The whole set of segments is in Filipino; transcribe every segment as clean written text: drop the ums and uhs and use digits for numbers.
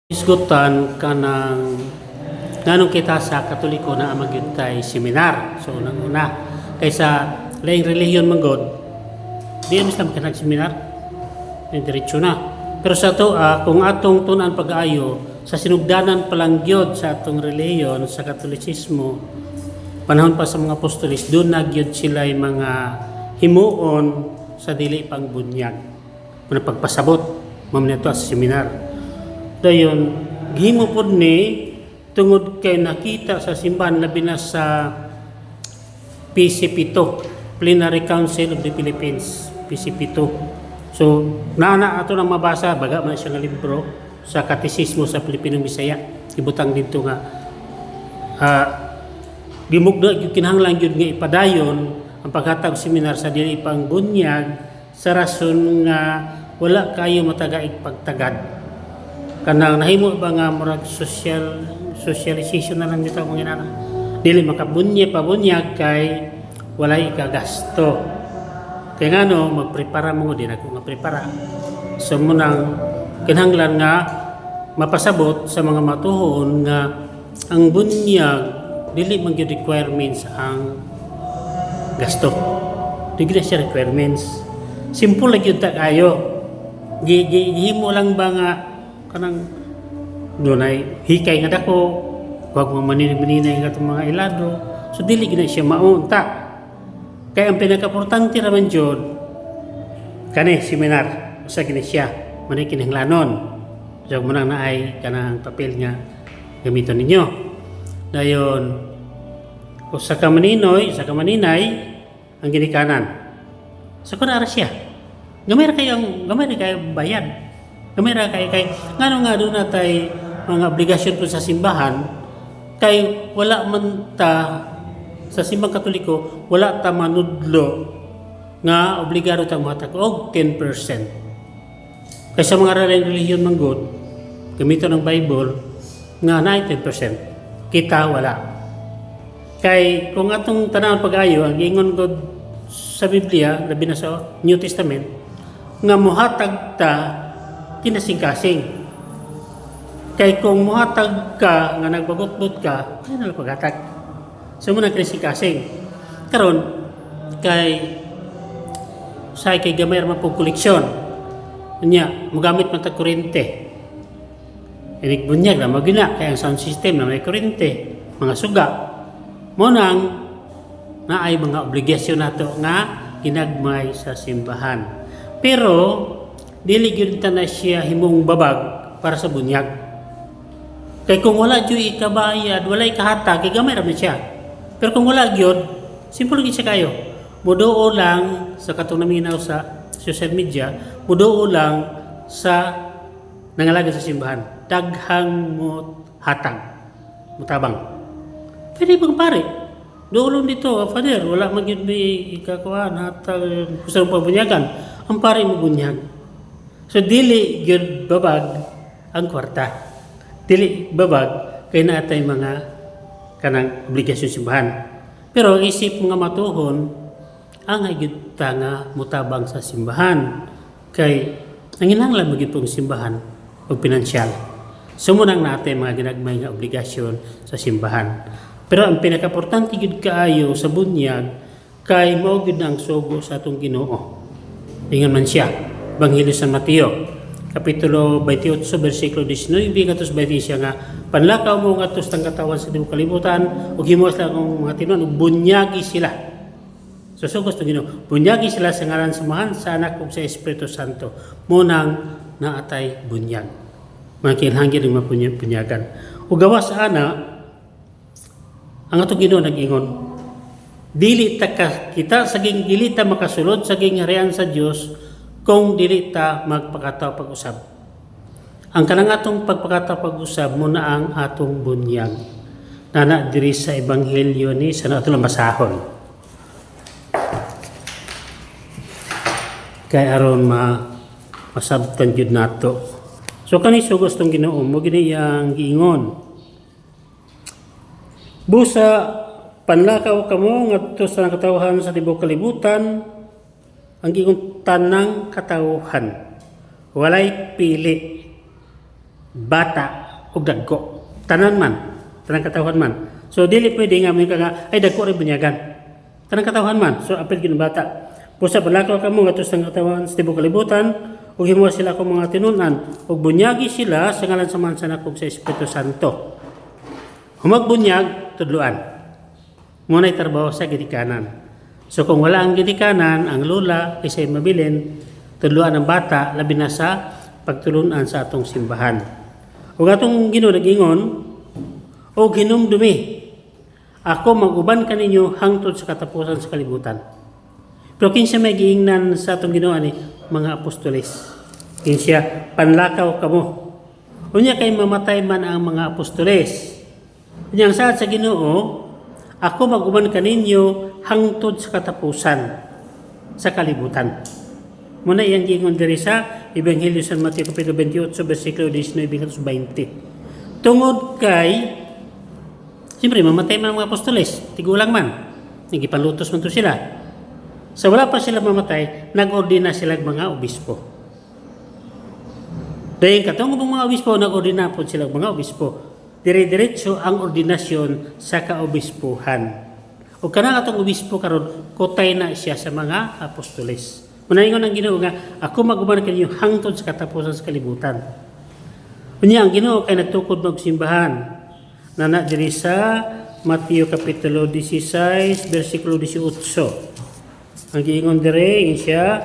Isgutan ka ng nganong kita sa Katoliko na magyud tay seminar. So nang una kaysa laing relihiyon man god, di mo sa kanang seminar. Diretso na. Pero sa to kung atong tunan pag-aayo sa sinugdanan pa lang gyud sa atong relihiyon sa Katolisismo, panahon pa sa mga apostolis, doon na gyud sila mga himuon sa dili pang bunyag. Muna pagpasabot, mamneto sa seminar. Dayon, gihimo pod ni tungod kay nakita sa simbahan labi na sa PC7, Plenary Council of the Philippines, PC7. So, naana ato nang mabasa, baga man siya nga libro sa Katisismo sa Pilipinong Bisaya. Ibutang dito nga gimugda gyud kinahanglan gyud nga ipadayon ang paghatag seminar sa dili pang bunyag sa rason nga wala kayo matagaig pagtagad. Kanang nahimo ba nga murag socialization na lang dito ang mga inana. Dili pabunyag kay walay ikagasto. Kaya nga no, magprepara mo din ako prepara. So munang kinahanglan nga mapasabot sa mga matuhon nga ang bunyag dili man gyud requirements ang gasto. Dili siya requirements. Simple lang gyud ta kayo. Gihimo lang ba nga kanang dunay hikay nga dako, wag mo maninay nga itong mga ilado. So dili gina siya maunta. Kaya ang pinaka-importante raman jud kani seminar usa gina siya manay kinahanglanon. So munang naay kanang papel nga gamiton ninyo. Dayon usa ka maninoy, usa ka maninay ang ginikanan. So kun ara siya. Gamay ra kayo bayad. Kamera kay ngano nga doon natay mga obligasyon po sa simbahan kay wala man ta sa simbang Katoliko wala ta manudlo nga obligado ta matag og 10%. Kay sa mga relihiyon man god gamiton ng Bible nga 10%, kita wala. Kay kung atong tanawon pag-ayo ang ingon god sa Biblia labi na sa New Testament nga mohatag ta kinasing-kasing. Kay kung muhatag ka nga nagbagot-bot ka, ay nalang paghatag. So muna kinasing-kasing. Karon kay say kay gamay ra man po koleksyon. Nya, mogamit man ta kuryente. Inig bunyag na magina kay ang sound system na may kuryente, mga suga. Mo nang naay mga obligasyon nato nga ginagmay sa simbahan. Pero dili gyud ta na siya himong babag para sa bunyag. Kay kung wala gyud ikabayad, wala ikahatag, kay gamay ra man siya. Pero kung wala gyud, simple gyud siya kayo. Muduo lang sa katong naminaw sa social media, muduo lang sa nangalaga sa simbahan. Daghang mo hatag, mutabang. Pwede bang pare? Doon dito, Father, wala man gyud may ikakuan hatag gusto ng pabunyagan. Ang pare mo bunyag. So dili gyud babag ang kwarta. Dili babag kay naatay mga kanang obligasyon simbahan. Pero isip nga matuhon ang gyud ta nga mutabang sa simbahan kay ang kinahanglan mo gyud pong simbahan og pinansyal. Sumunang natay mga ginagmay nga obligasyon sa simbahan. Pero ang pinaka-importante gyud kaayo sa bunyag kay mao gyud ang sugo sa atong Ginoo. Ingon man siya Ebanghelyo San Mateo, Kapitulo 28, versikulo 19, katos 20 siya nga, panlakaw mo nga tos tang katawan sa tibuok kalibutan, ug himuwas lang ang mga tinuan, ug bunyagi sila. So gusto Ginoo, bunyagi sila sa ngalan samahan sa Anak ug sa Espiritu Santo. Munang naatay bunyag. Mga kinahanglan ng mga bunyagan. Ug gawas ana, ang atong Ginoo nag-ingon, dili ta kita saging dili ta makasulod saging harian sa Dios kung dili ta magpakataw pag-usab. Ang kanang atong pagpakataw pag-usab muna ang atong bunyag. Nana diri sa Ebanghelyo ni sa nato lang basahon. Kay aron masabtan jud nato. So kani sugos tong Ginoo mo gini yang giingon. Busa panlakaw kamo ngadto sa katawhan sa tibuok kalibutan ang giingon tanang katawhan walay pili bata ug dagko. Tanan man, tanang katawhan man. So dili pwede nga may nga ay dagko rin bunyagan. Tanang katawhan man. So apil gid bata. Pusa balakaw kamo gatos ng katawan sa tibok kalibutan ug himuha sila akong mga tinunan ug bunyagi sila sa ngalan sa mansa nakog sa Espiritu Santo. Humagbunyag tudloan. Muna'y trabaho sa gidikanan. So kung wala ang gidikanan, ang lula isa'y mabilin, tudloan ang bata labi na sa pagtulunan sa atong simbahan. Ug atong Ginoo nag-ingon, o hinumdumi, ako mag-uban kaninyo hangtod sa katapusan sa kalibutan. Pero kinsa may giingnan sa atong Ginoo ani mga apostoles. Kinsa panlakaw kamo. Unya kay mamatay man ang mga apostoles. Unya ang saad sa Ginoo, ako mag-uban kaninyo hangtod sa katapusan sa kalibutan. Muna iyang giingon diri sa Ebanghelyo San Mateo kapitulo 28 bersikulo 19-20. Tungod kay siyempre mamatay man ang mga apostoles, tigulang man. Nagipanlutos man to sila. Sa wala pa sila mamatay, nag-ordina sila mga obispo. Dahil katong mga obispo, nag-ordina po sila mga obispo. Dire-diretso ang ordinasyon sa kaobispuhan. O kanang atong obispo karon kotay na siya sa mga apostoles. Manaingon ang Ginoo nga, ako mag-uban kaninyo hangtod sa katapusan sa kalibutan. Unya ang Ginoo kay nagtukod magsimbahan. Nana diri sa Mateo kapitulo 16 bersikulo 18. Ang giingon dire siya,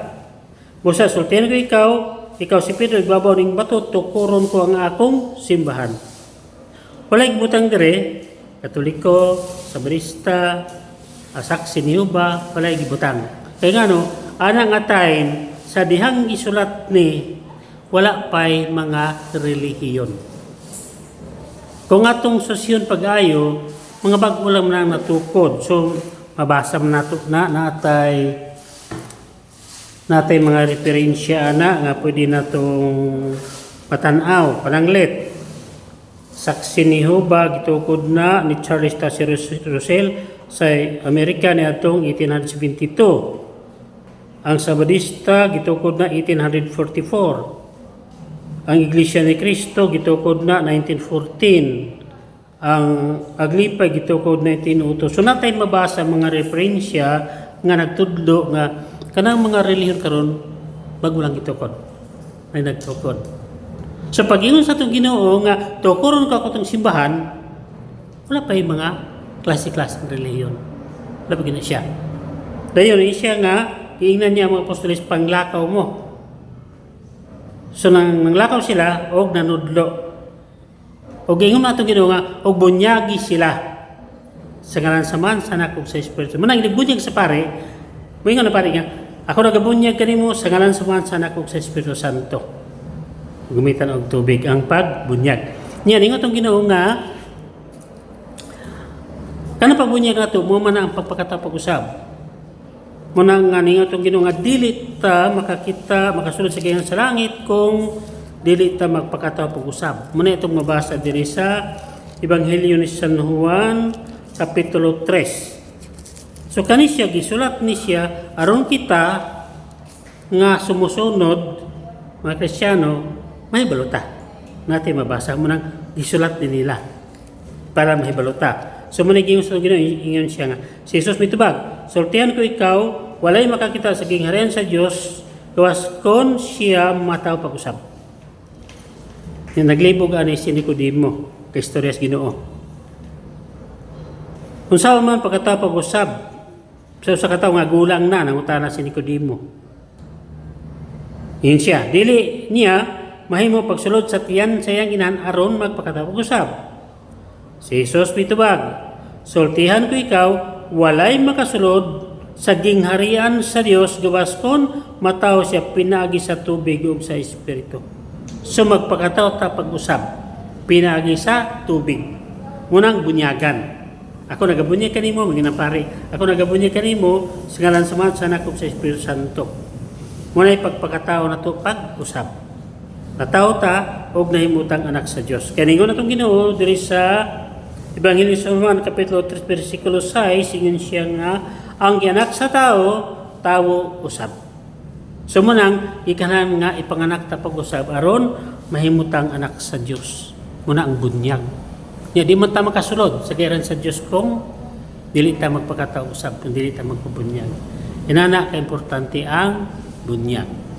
busa sultihan ko ikaw si Pedro ibabaw ning bato tukuron ko ang akong simbahan. Walay gibutang dire, Katoliko, Sabarista, saksi ni Jehova, walay gibutang. Kaya nga no, anang time sa dihang isulat ni wala pa'y mga relihiyon. Kung atong sosyon pag-ayo, mga bago lang na natukod. So, mabasa na natay mga referensya nga pwede natong patanaw, pananglit. Saksi ni Jehova gitukod na ni Charles Taze Russell sa Amerika ni atong 1872. Ang Sabadista gitukod na 1844. Ang Iglesia ni Cristo gitukod na 1914. Ang Aglipa gitukod na 1902. So natay mabasa mga referensya nga nagtudlo nga kanang mga relihiyon karon bago lang gitukod. Ay nagtukod. So pag-ingon sa itong Ginoo nga tukuron ka ko itong simbahan, wala pa yung mga klase-klase ng relihiyon. Wala pa gina siya. Dayon siya nga, iingnan niya mga apostoles panglakaw mo. So nanglakaw sila, og nanudlo. Og ingon na itong Ginoo nga, og bunyagi sila sa ngalan sa Mansa Nakog sa Espiritu. Manang nagbunyag sa pare, ingon na pare nga, ako nagabunyag kanimo sa ngalan sa Mansa Nakog sa Espiritu Santo. Gumitan og tubig ang pagbunyag. Niya ningon tong Ginoo nga kana pagbunyag nato mo man ang pagpakatapog usab. Mo nang nga ningon tong Ginoo nga dili ta makakita makasulod sa gayon sa langit kung dili ta magpakatapog usab. Mo na itong mabasa diri sa Ebanghelyo ni San Juan kapitulo 3. So kani siya gisulat ni siya aron kita nga sumusunod mga Kristiyano may balota. Natin mabasa mo nang gisulat din nila para mahibalota. So muna gingon sa Ginoo ingon siya nga si Jesus mitubag, sultihan ko ikaw walay makakita sa gingharian sa Dios gawas kon siya mataw pag-usab. Yung naglibog ani si Nicodemo kay istorya sa Ginoo. Unsa man pagkataw pag-usab sa kataw nga gulang na nangutana si Nicodemo. Yun siya, dili niya mahimo pagsulod sa tiyan sa iyang inahan aron magpakatapog usab. Si Jesus mitubag, sultihan ko ikaw, walay makasulod sa gingharian sa Dios gawas kon mataw siya pinaagi sa tubig ug sa Espiritu. So magpakataw ta pag-usab, pinaagi sa tubig. Munang bunyagan. Ako nagabunyag kanimo, mga pare. Ako nagabunyag kanimo sa ngalan sa Mansa Nakog sa Espiritu Santo. Muna'y pagpakataw na to pag-usab. Nataw ta og nahimutang anak sa Dios. Kaya ningon natong Ginoo diri sa Ebanghelyo sa Juan kapitulo 3 bersikulo 6 ingon siya nga ang gianak sa tawo usab. So munang ikanan nga ipanganak ta pag-usab aron mahimutang anak sa Dios. Muna ang bunyag. Ya, di man ta makasulod sa giran sa Dios kung dili ta magpakatausap, kung dili ta magpabunyag. Inana ka importante ang bunyag.